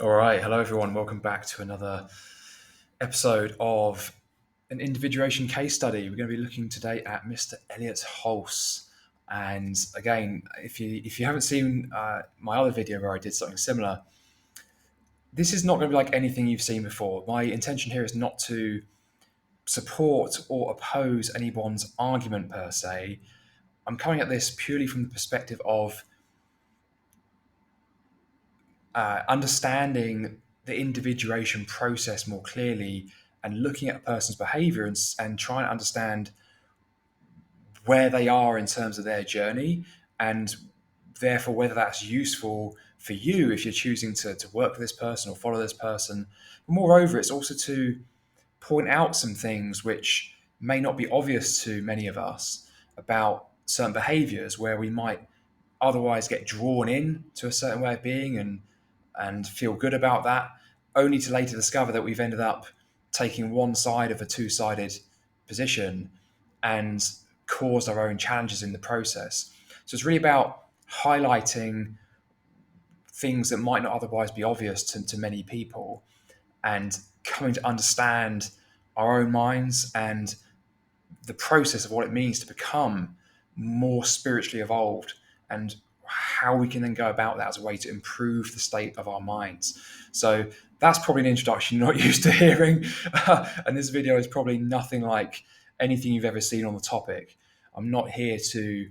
All right, hello everyone. Welcome back to another episode of an individuation case study. We're going to be looking today at Mr. Elliott Hulse. And again, if you haven't seen my other video where I did something similar, this is not going to be like anything you've seen before. My intention here is not to support or oppose anyone's argument per se. I'm coming at this purely from the perspective of understanding the individuation process more clearly and looking at a person's behavior and trying to understand where they are in terms of their journey and therefore whether that's useful for you if you're choosing to work with this person or follow this person. Moreover, it's also to point out some things which may not be obvious to many of us about certain behaviors where we might otherwise get drawn in to a certain way of being and feel good about that, only to later discover that we've ended up taking one side of a two-sided position and caused our own challenges in the process. So it's really about highlighting things that might not otherwise be obvious to many people and coming to understand our own minds and the process of what it means to become more spiritually evolved and how we can then go about that as a way to improve the state of our minds. So that's probably an introduction you're not used to hearing. And this video is probably nothing like anything you've ever seen on the topic. I'm not here to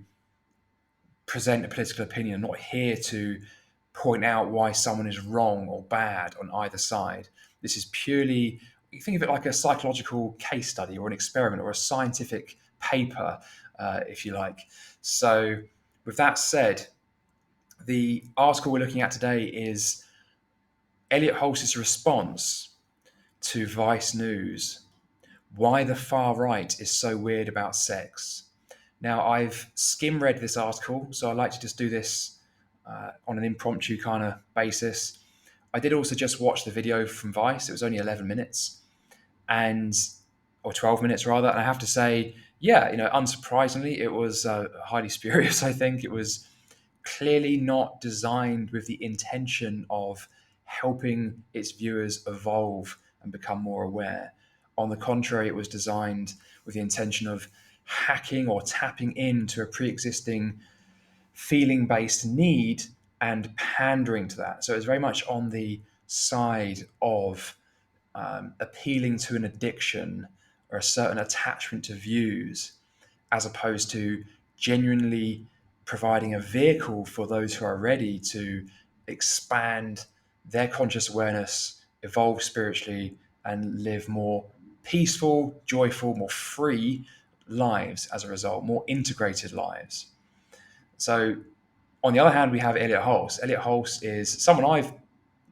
present a political opinion. I'm not here to point out why someone is wrong or bad on either side. This is purely, you think of it like a psychological case study or an experiment or a scientific paper, if you like. So, with that said, the article we're looking at today is Elliott Hulse's response to Vice News: Why the Far Right is So Weird About Sex. Now, I've skim read this article, so I like to just do this on an impromptu kind of basis. I did also just watch the video from Vice. It was only 11 minutes and or 12 minutes rather. And I have to say, yeah, unsurprisingly, it was highly spurious. I think it was clearly not designed with the intention of helping its viewers evolve and become more aware. On the contrary, it was designed with the intention of hacking or tapping into a pre-existing feeling-based need and pandering to that. So it's very much on the side of appealing to an addiction or a certain attachment to views, as opposed to genuinely providing a vehicle for those who are ready to expand their conscious awareness, evolve spiritually, and live more peaceful, joyful, more free lives as a result, more integrated lives. So, on the other hand, we have Elliott Hulse. Elliott Hulse is someone I've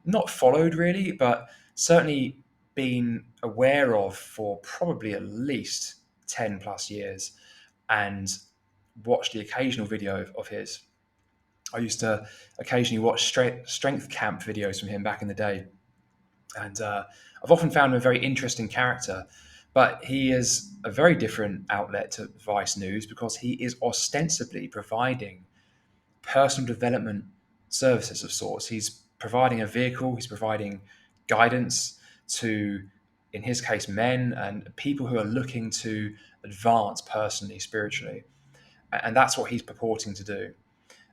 not followed really, but certainly been aware of for probably at least 10 plus years and watched the occasional video of his. I used to occasionally watch strength camp videos from him back in the day. And I've often found him a very interesting character, but he is a very different outlet to Vice News because he is ostensibly providing personal development services of sorts. He's providing a vehicle, he's providing guidance to, in his case, men and people who are looking to advance personally, spiritually. And that's what he's purporting to do.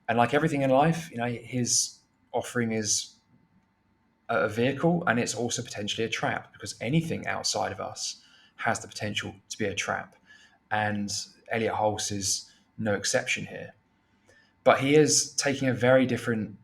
And like everything in life, his offering is a vehicle and it's also potentially a trap because anything outside of us has the potential to be a trap. And Elliott Hulse is no exception here. But he is taking a very different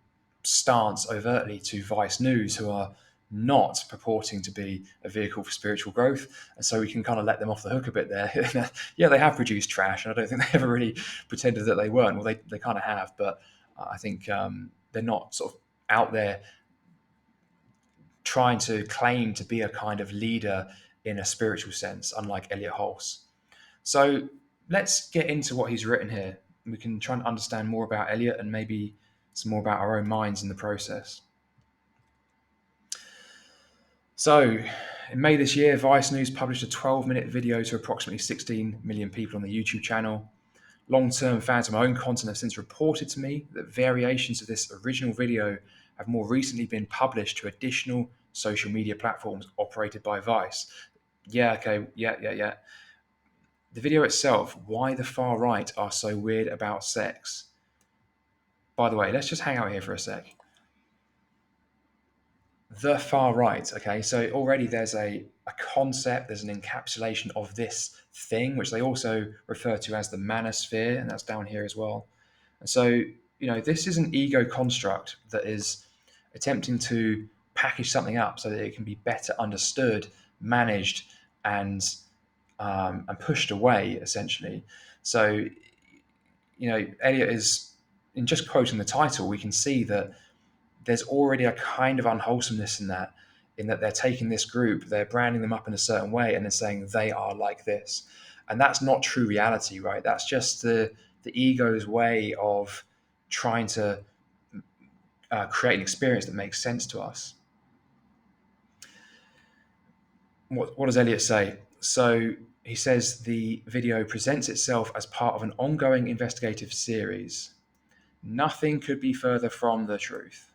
stance overtly to Vice News, who are not purporting to be a vehicle for spiritual growth. And so we can kind of let them off the hook a bit there. Yeah, they have produced trash, and I don't think they ever really pretended that they weren't. Well, they kind of have, but I think they're not sort of out there trying to claim to be a kind of leader in a spiritual sense, unlike Elliott Hulse. So let's get into what he's written here. We can try and understand more about Elliott and maybe some more about our own minds in the process. So, in May this year, Vice News published a 12-minute video to approximately 16 million people on the YouTube channel. Long-term fans of my own content have since reported to me that variations of this original video have more recently been published to additional social media platforms operated by Vice. Yeah, okay, yeah. The video itself, why the far right are so weird about sex. By the way, let's just hang out here for a sec. The far right, okay, so already there's a concept, there's an encapsulation of this thing, which they also refer to as the manosphere, and that's down here as well. And so, this is an ego construct that is attempting to package something up so that it can be better understood, managed, and and pushed away, essentially. So, Elliot is, in just quoting the title, we can see that there's already a kind of unwholesomeness in that they're taking this group, they're branding them up in a certain way, and they're saying they are like this, and that's not true reality, right? That's just the ego's way of trying to create an experience that makes sense to us. What does Elliot say? So he says the video presents itself as part of an ongoing investigative series. Nothing could be further from the truth.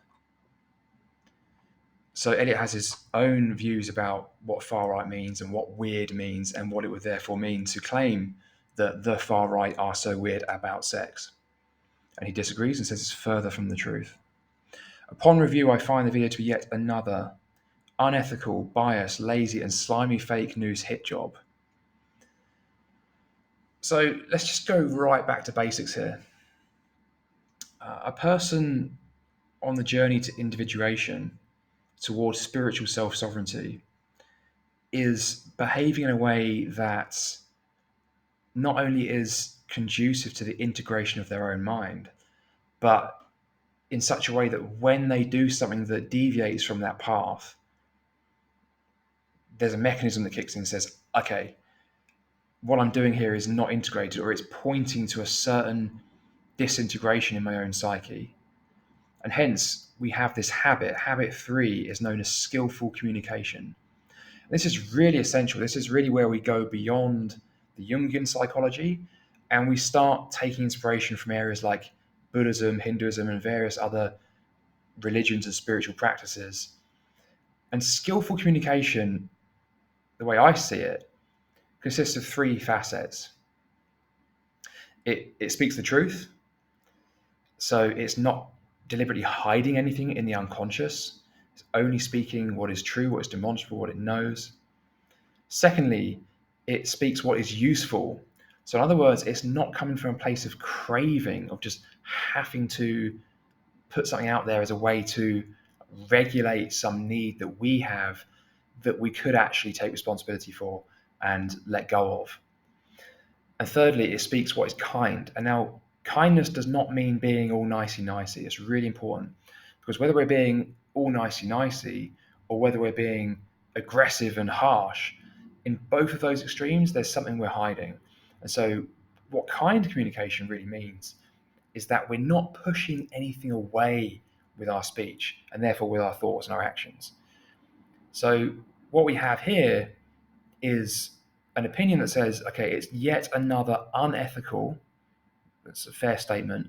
So Elliot has his own views about what far right means and what weird means and what it would therefore mean to claim that the far right are so weird about sex. And he disagrees and says it's further from the truth. Upon review, I find the video to be yet another unethical, biased, lazy, and slimy fake news hit job. So let's just go right back to basics here. A person on the journey to individuation towards spiritual self sovereignty is behaving in a way that not only is conducive to the integration of their own mind, but in such a way that when they do something that deviates from that path, there's a mechanism that kicks in and says, okay, what I'm doing here is not integrated, or it's pointing to a certain disintegration in my own psyche. And hence, we have this habit. Habit 3 is known as skillful communication. This is really essential. This is really where we go beyond the Jungian psychology and we start taking inspiration from areas like Buddhism, Hinduism, and various other religions and spiritual practices. And skillful communication, the way I see it, consists of 3 facets. It speaks the truth, so it's not deliberately hiding anything in the unconscious. It's only speaking what is true, what is demonstrable, what it knows. Secondly, it speaks what is useful. So, in other words, it's not coming from a place of craving, of just having to put something out there as a way to regulate some need that we have that we could actually take responsibility for and let go of. And thirdly, it speaks what is kind. And now, kindness does not mean being all nicey-nicey. It's really important because whether we're being all nicey-nicey or whether we're being aggressive and harsh, in both of those extremes, there's something we're hiding. And so, what kind communication really means is that we're not pushing anything away with our speech and therefore with our thoughts and our actions. So, what we have here is an opinion that says, okay, it's yet another unethical, that's a fair statement,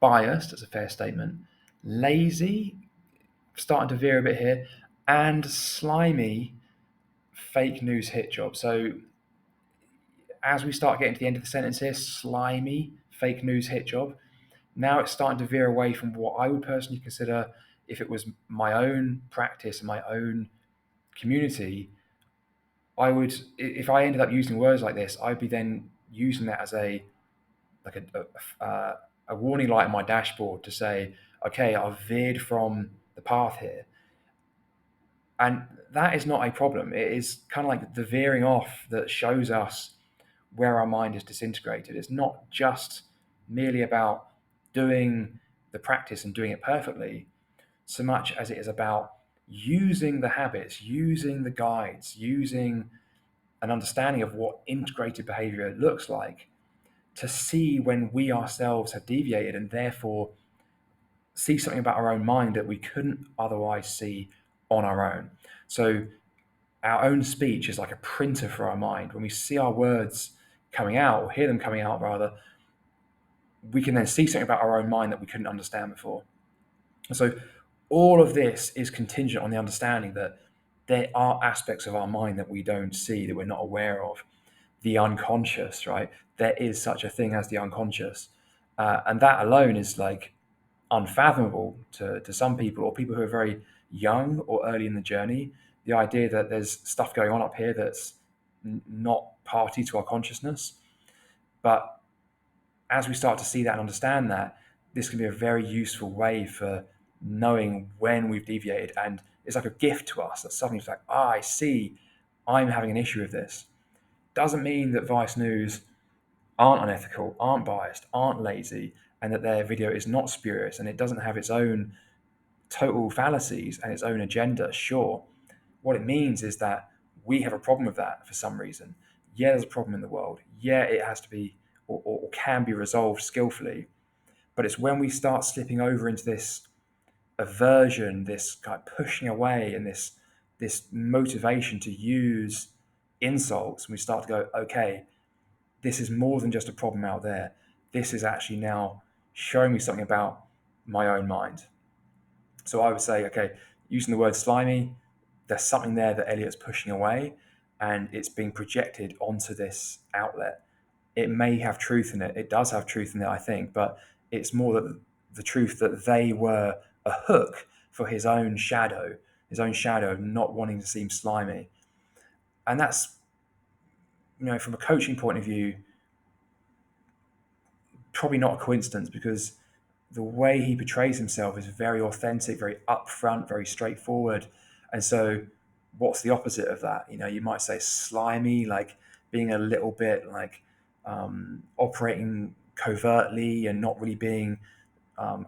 biased, that's a fair statement, lazy, starting to veer a bit here, and slimy fake news hit job. So as we start getting to the end of the sentence here, slimy fake news hit job, now it's starting to veer away from what I would personally consider, if it was my own practice and my own community, I would, if I ended up using words like this, I'd be then using that as a warning light on my dashboard to say, okay, I've veered from the path here, and that is not a problem. It is kind of like the veering off that shows us where our mind is disintegrated. It's not just merely about doing the practice and doing it perfectly, so much as it is about using the habits, using the guides, using an understanding of what integrated behavior looks like to see when we ourselves have deviated and therefore see something about our own mind that we couldn't otherwise see on our own. So our own speech is like a printer for our mind. When we see our words coming out, or hear them coming out rather, we can then see something about our own mind that we couldn't understand before. And so all of this is contingent on the understanding that there are aspects of our mind that we don't see, that we're not aware of. The unconscious, right? There is such a thing as the unconscious. And that alone is like unfathomable to some people, or people who are very young or early in the journey. The idea that there's stuff going on up here that's not party to our consciousness. But as we start to see that and understand that, this can be a very useful way for knowing when we've deviated. And it's like a gift to us that suddenly it's like, I see I'm having an issue with this. Doesn't mean that Vice News aren't unethical, aren't biased, aren't lazy, and that their video is not spurious and it doesn't have its own total fallacies and its own agenda. Sure. What it means is that we have a problem with that for some reason. Yeah, there's a problem in the world. Yeah, it has to be or can be resolved skillfully. But it's when we start slipping over into this aversion, this kind of pushing away, and this motivation to use insults, and we start to go, okay, this is more than just a problem out there. This is actually now showing me something about my own mind. So I would say, okay, using the word slimy, there's something there that Elliott's pushing away, and it's being projected onto this outlet. It may have truth in it. It does have truth in it, I think, but it's more that the truth that they were a hook for his own shadow of not wanting to seem slimy. And that's, from a coaching point of view, probably not a coincidence, because the way he portrays himself is very authentic, very upfront, very straightforward. And so, what's the opposite of that? You might say slimy, like being a little bit like operating covertly and not really being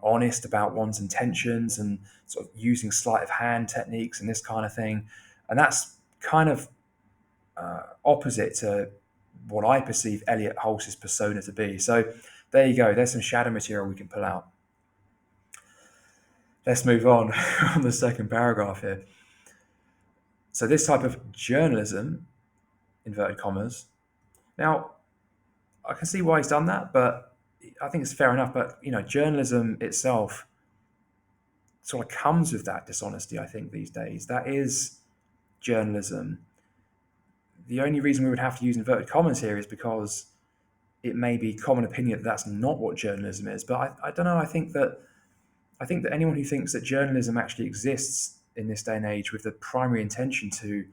honest about one's intentions, and sort of using sleight of hand techniques and this kind of thing. And that's kind of opposite to what I perceive Elliott Hulse's persona to be. So there you go. There's some shadow material we can pull out. Let's move on on the second paragraph here. So this type of journalism, inverted commas. Now, I can see why he's done that, but I think it's fair enough. But journalism itself sort of comes with that dishonesty. I think these days that is journalism. The only reason we would have to use inverted commas here is because it may be common opinion that that's not what journalism is. But I don't know. I think that anyone who thinks that journalism actually exists in this day and age with the primary intention to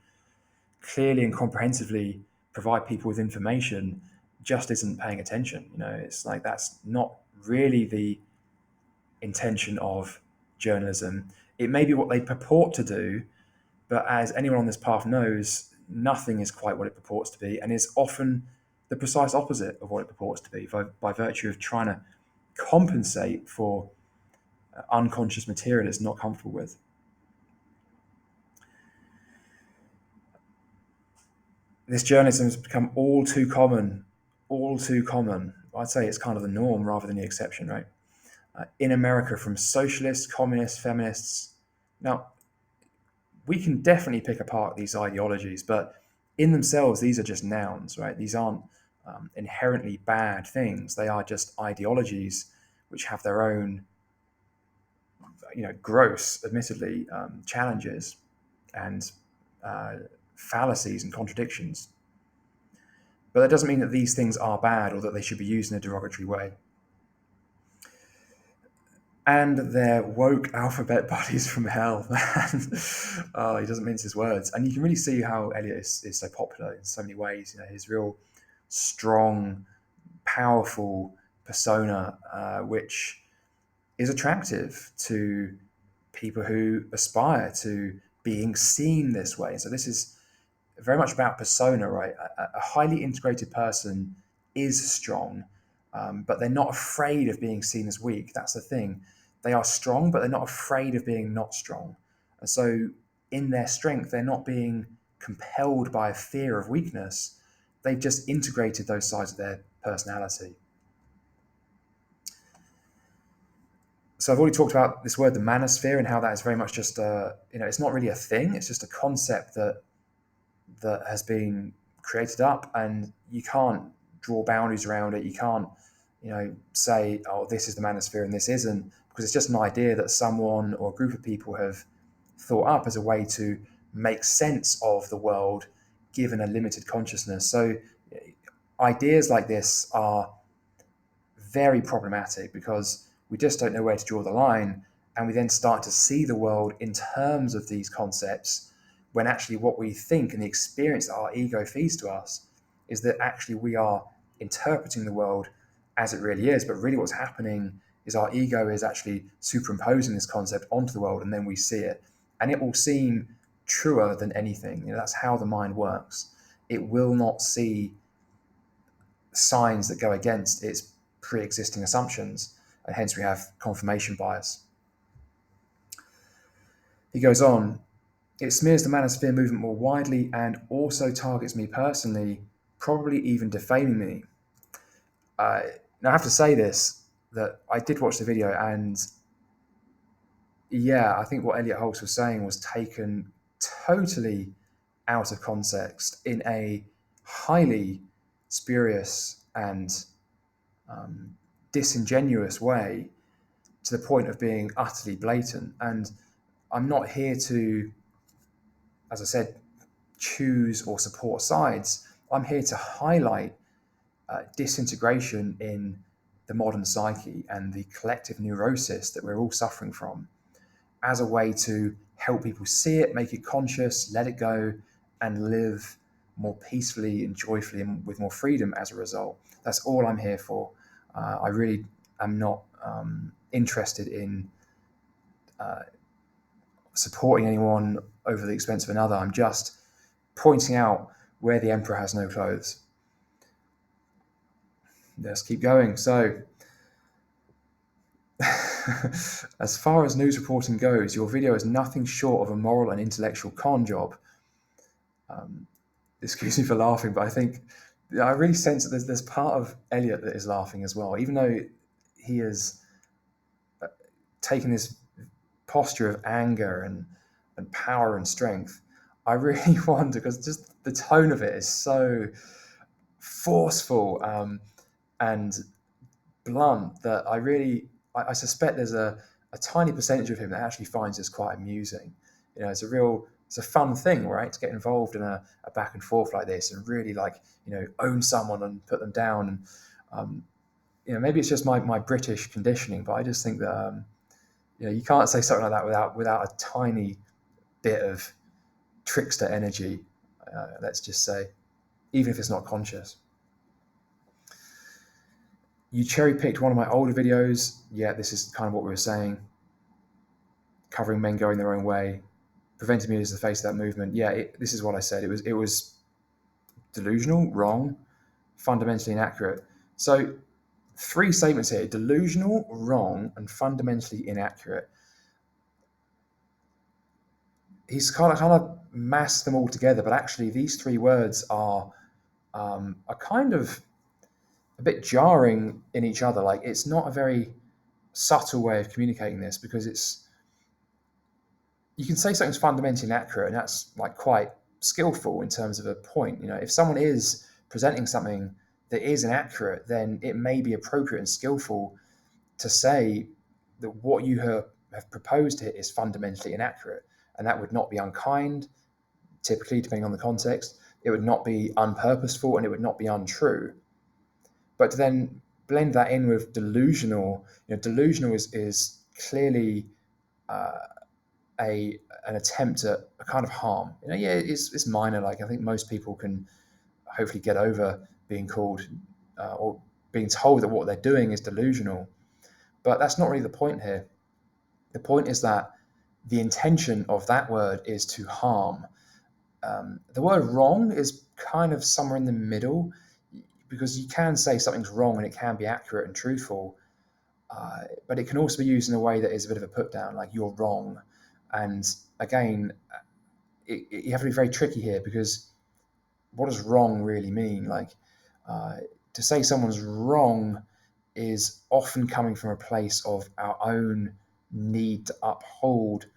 clearly and comprehensively provide people with information just isn't paying attention. It's like that's not really the intention of journalism. It may be what they purport to do, but as anyone on this path knows, nothing is quite what it purports to be, and is often the precise opposite of what it purports to be by virtue of trying to compensate for unconscious material it's not comfortable with. This journalism has become all too common. I'd say it's kind of the norm rather than the exception, right? In America, from socialists, communists, feminists. Now, we can definitely pick apart these ideologies, but in themselves, these are just nouns, right? These aren't inherently bad things. They are just ideologies which have their own, gross, admittedly, challenges and fallacies and contradictions. But that doesn't mean that these things are bad or that they should be used in a derogatory way. And they're woke alphabet buddies from hell. Oh, he doesn't mince his words. And you can really see how Elliott is so popular in so many ways. His real strong, powerful persona, which is attractive to people who aspire to being seen this way. So this is very much about persona, right? A highly integrated person is strong, but they're not afraid of being seen as weak. That's the thing. They are strong, but they're not afraid of being not strong. And so, in their strength, they're not being compelled by a fear of weakness. They've just integrated those sides of their personality. So I've already talked about this word, the manosphere, and how that is very much just it's not really a thing. It's just a concept that has been created up, and you can't draw boundaries around it. You can't, say, oh, this is the manosphere and this isn't. because it's just an idea that someone or a group of people have thought up as a way to make sense of the world given a limited consciousness. So ideas like this are very problematic because we just don't know where to draw the line, and we then start to see the world in terms of these concepts, when actually what we think and the experience that our ego feeds to us is that actually we are interpreting the world as it really is. But really what's happening is our ego is actually superimposing this concept onto the world, and then we see it, and it will seem truer than anything. That's how the mind works. It will not see signs that go against its pre-existing assumptions, and hence we have confirmation bias. He goes on, it smears the manosphere movement more widely and also targets me personally, probably even defaming me. Now I have to say this, that I did watch the video, and yeah, I think what Elliott Hulse was saying was taken totally out of context in a highly spurious and disingenuous way, to the point of being utterly blatant. And I'm not here to, as I said, choose or support sides. I'm here to highlight disintegration in the modern psyche and the collective neurosis that we're all suffering from, as a way to help people see it, make it conscious, let it go, and live more peacefully and joyfully and with more freedom as a result. That's all I'm here for. I really am not interested in supporting anyone over the expense of another. I'm just pointing out where the emperor has no clothes. Let's keep going. So, as far as news reporting goes, your video is nothing short of a moral and intellectual con job. Excuse me for laughing, but I really sense that there's part of Elliott that is laughing as well, even though he has taken this posture of anger and power and strength. I really wonder, because just the tone of it is so forceful and blunt, that I suspect there's a tiny percentage of him that actually finds this quite amusing. It's a fun thing, right, to get involved in a back and forth like this and really own someone and put them down. And maybe it's just my British conditioning, but I just think that you can't say something like that without a tiny bit of trickster energy, let's just say, even if it's not conscious. You cherry-picked one of my older videos. Yeah, this is kind of what we were saying. Covering men going their own way, preventing me as the face of that movement. Yeah, this is what I said. It was delusional, wrong, fundamentally inaccurate. So 3 statements here: delusional, wrong, and fundamentally inaccurate. He's kind of massed them all together, but actually these 3 words are kind of a bit jarring in each other. Like, it's not a very subtle way of communicating this, because you can say something's fundamentally inaccurate, and that's like quite skillful in terms of a point. If someone is presenting something that is inaccurate, then it may be appropriate and skillful to say that what you have proposed here is fundamentally inaccurate, and that would not be unkind, typically, depending on the context. It would not be unpurposeful, and it would not be untrue. But to then blend that in with delusional, delusional is clearly an attempt at a kind of harm. Yeah, it's minor. Like, I think most people can hopefully get over being called or being told that what they're doing is delusional. But that's not really the point here. The point is that the intention of that word is to harm. The word wrong is kind of somewhere in the middle, because you can say something's wrong and it can be accurate and truthful, but it can also be used in a way that is a bit of a put down, like you're wrong. And again, you have to be very tricky here, because what does wrong really mean? Like, to say someone's wrong is often coming from a place of our own need to uphold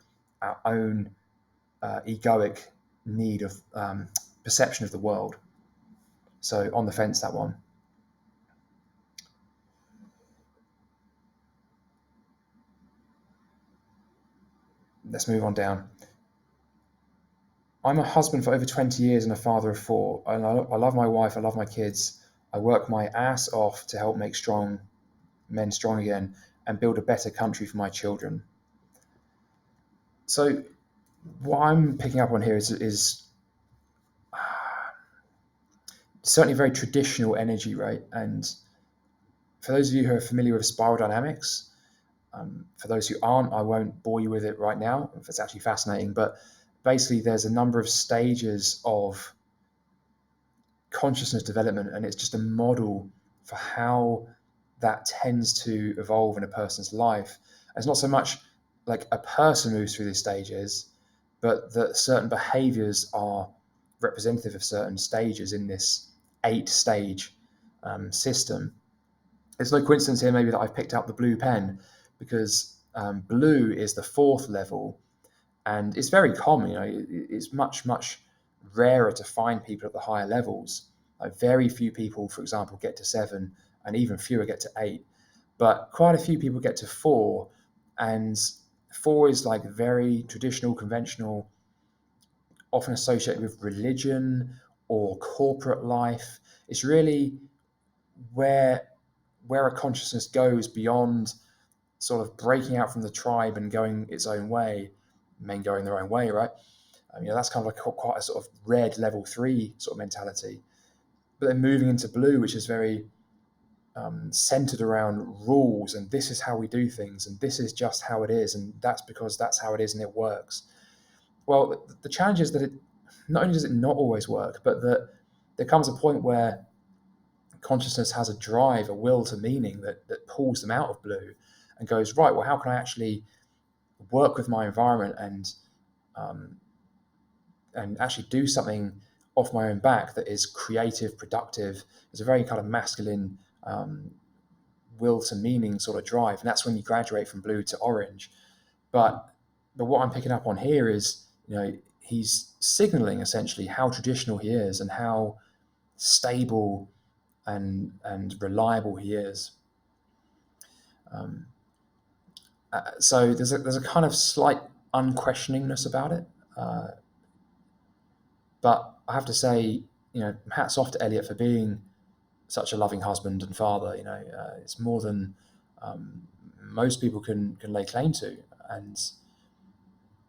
our own egoic need of perception of the world. So on the fence, that one. Let's move on down. I'm a husband for over 20 years and a father of four. I love my wife. I love my kids. I work my ass off to help make strong men strong again and build a better country for my children. So, what I'm picking up on here is certainly very traditional energy, right? And for those of you who are familiar with spiral dynamics, for those who aren't, I won't bore you with it right now. It's actually fascinating. But basically, there's a number of stages of consciousness development, and it's just a model for how that tends to evolve in a person's life. It's not so much like a person moves through these stages, but that certain behaviors are representative of certain stages in this 8 stage system. It's no coincidence here, maybe, that I've picked up the blue pen because blue is the fourth level, and it's very common. It's much rarer to find people at the higher levels. Like very few people, for example, get to 7, and even fewer get to 8. But quite a few people get to 4, and 4 is like very traditional, conventional, often associated with religion or corporate life. It's really where where a consciousness goes beyond sort of breaking out from the tribe and going its own way, men going their own way, right? That's kind of like quite a sort of red level 3 sort of mentality. But then moving into blue, which is very centered around rules, and this is how we do things, and this is just how it is, and that's because that's how it is, and it works. Well, the challenge is that it not only does it not always work, but that there comes a point where consciousness has a drive, a will to meaning that pulls them out of blue and goes, right, well, how can I actually work with my environment um, and actually do something off my own back that is creative, productive. It's a very kind of masculine will to meaning sort of drive, and that's when you graduate from blue to orange. But what I'm picking up on here is, he's signaling essentially how traditional he is and how stable and reliable he is. So there's a kind of slight unquestioningness about it. But I have to say, hats off to Elliott for being such a loving husband and father. It's more than most people can lay claim to,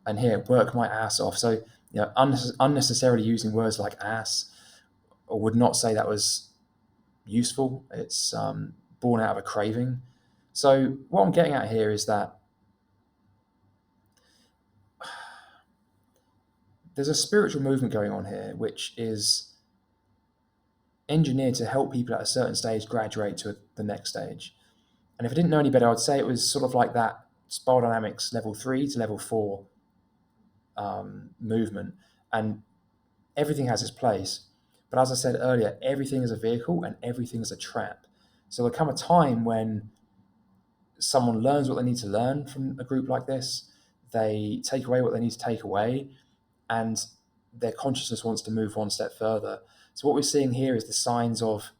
and here, work my ass off. So, unnecessarily using words like ass, or would not say that was useful. It's born out of a craving. So what I'm getting at here is that there's a spiritual movement going on here, which is engineered to help people at a certain stage graduate to the next stage. And if I didn't know any better, I'd say it was sort of like that spiral dynamics level 3 to level 4 movement. And everything has its place. But as I said earlier, everything is a vehicle and everything is a trap. So there'll come a time when someone learns what they need to learn from a group like this, they take away what they need to take away, and their consciousness wants to move one step further. So what we're seeing here is the signs of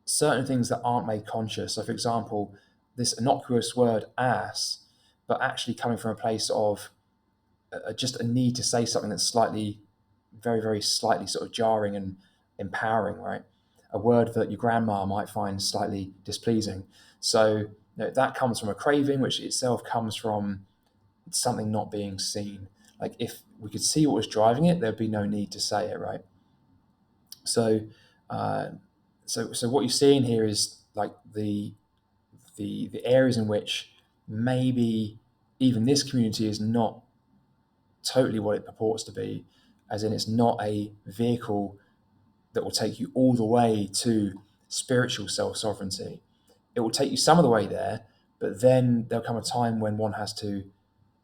certain things that aren't made conscious. So, for example, this innocuous word ass, but actually coming from a place of just a need to say something that's slightly, very, very slightly sort of jarring and empowering, right? A word that your grandma might find slightly displeasing. So, that comes from a craving, which itself comes from something not being seen. Like if we could see what was driving it, there'd be no need to say it, right? So, uh, so what you're seeing here is like the areas in which maybe even this community is not totally what it purports to be, as in it's not a vehicle that will take you all the way to spiritual self sovereignty. It will take you some of the way there, but then there'll come a time when one has to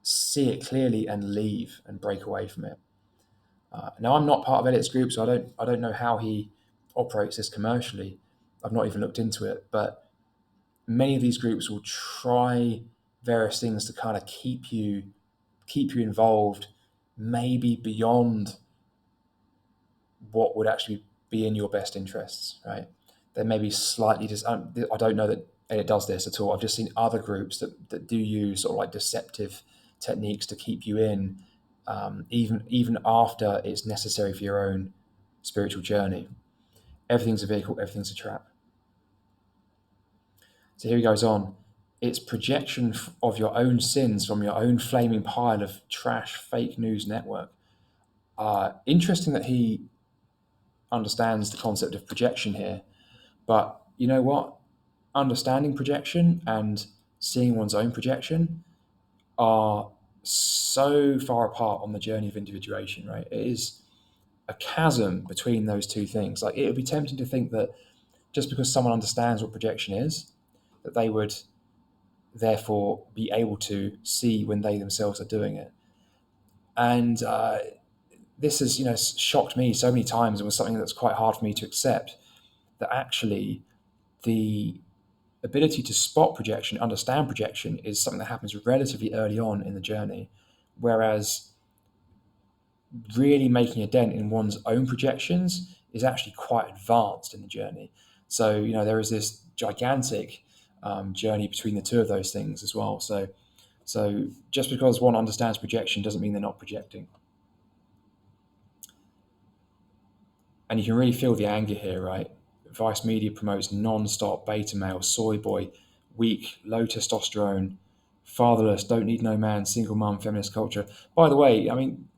see it clearly and leave and break away from it. Now, I'm not part of Elliott's group, so I don't know how he operates this commercially. I've not even looked into it, but many of these groups will try various things to kind of keep you involved, maybe beyond what would actually be in your best interests, right? They may be slightly just. I don't know that Elliott does this at all. I've just seen other groups that do use sort of like deceptive techniques to keep you in, even after it's necessary for your own spiritual journey. Everything's a vehicle, everything's a trap. So here he goes on. It's projection of your own sins from your own flaming pile of trash fake news network. Interesting that he understands the concept of projection here. But you know what? Understanding projection and seeing one's own projection are so far apart on the journey of individuation, right? It is a chasm between those two things. Like, it would be tempting to think that just because someone understands what projection is, that they would therefore be able to see when they themselves are doing it. And this has, shocked me so many times, and was something that's quite hard for me to accept, that actually the ability to spot projection, understand projection, is something that happens relatively early on in the journey, whereas really making a dent in one's own projections is actually quite advanced in the journey. So, there is this gigantic journey between the two of those things as well. So just because one understands projection doesn't mean they're not projecting. And you can really feel the anger here, right? Vice media promotes non-stop beta male, soy boy, weak, low testosterone, fatherless, don't need no man, single mum, feminist culture. By the way, I mean,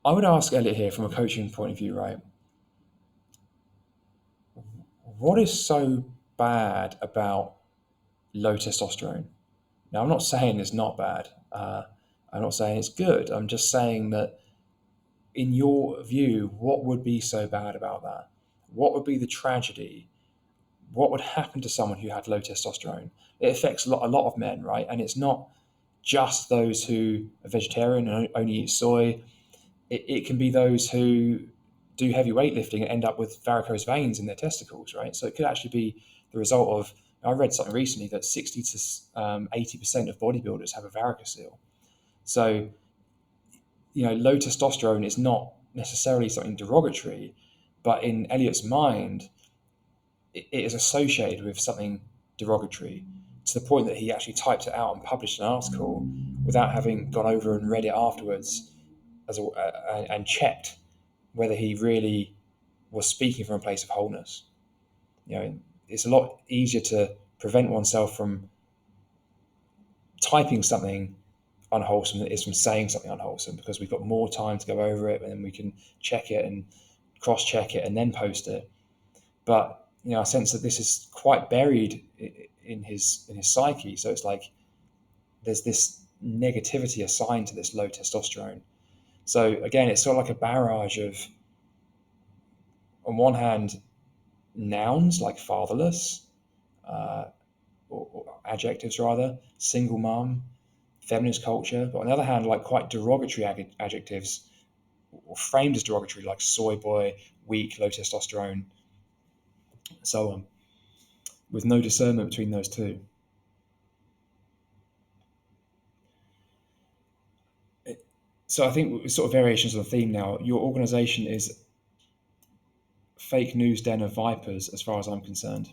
I would ask Elliott here from a coaching point of view, right? What is so bad about low testosterone? Now, I'm not saying it's not bad. I'm not saying it's good. I'm just saying that, in your view, what would be so bad about that? What would be the tragedy? What would happen to someone who had low testosterone? It affects a lot of men, right? And it's not just those who are vegetarian and only eat soy. It can be those who do heavy weightlifting and end up with varicose veins in their testicles, right? So it could actually be the result of, I read something recently that 60 to 80% of bodybuilders have a varicocele. So, low testosterone is not necessarily something derogatory, but in Elliott's mind, it is associated with something derogatory, to the point that he actually typed it out and published an article without having gone over and read it afterwards and checked whether he really was speaking from a place of wholeness. It's a lot easier to prevent oneself from typing something unwholesome than it is from saying something unwholesome, because we've got more time to go over it, and then we can check it and cross-check it and then post it. But I sense that this is quite buried in his psyche. So it's like there's this negativity assigned to this low testosterone. So again, it's sort of like a barrage of, on one hand, nouns like fatherless, or adjectives rather, single mum, feminist culture, but on the other hand, like quite derogatory adjectives, or framed as derogatory, like soy boy, weak, low testosterone, so on, with no discernment between those two. So I think sort of variations of the theme now. Your organization is fake news den of vipers, as far as I'm concerned.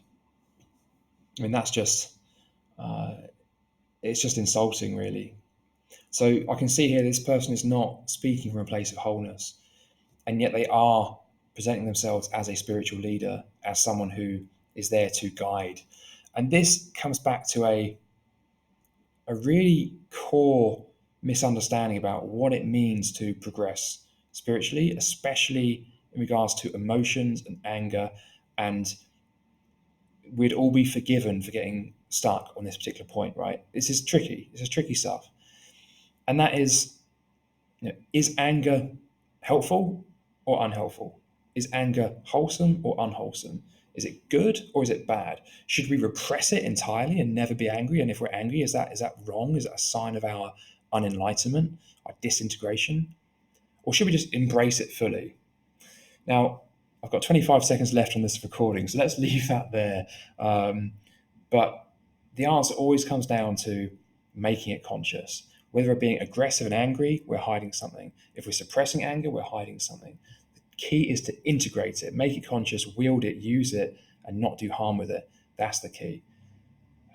I mean, that's just, it's just insulting, really. So I can see here this person is not speaking from a place of wholeness, and yet they are presenting themselves as a spiritual leader, as someone who is there to guide. And this comes back to a really core misunderstanding about what it means to progress spiritually, especially in regards to emotions and anger. And we'd all be forgiven for getting stuck on this particular point, right? This is tricky. This is tricky stuff. And that is anger helpful or unhelpful? Is anger wholesome or unwholesome? Is it good or is it bad? Should we repress it entirely and never be angry? And if we're angry, is that wrong? Is that a sign of our unenlightenment, our disintegration? Or should we just embrace it fully? Now, I've got 25 seconds left on this recording, so let's leave that there. But the answer always comes down to making it conscious. Whether we're being aggressive and angry, we're hiding something. If we're suppressing anger, we're hiding something. The key is to integrate it, make it conscious, wield it, use it, and not do harm with it. That's the key.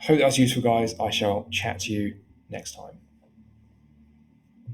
Hope that was useful, guys. I shall chat to you next time.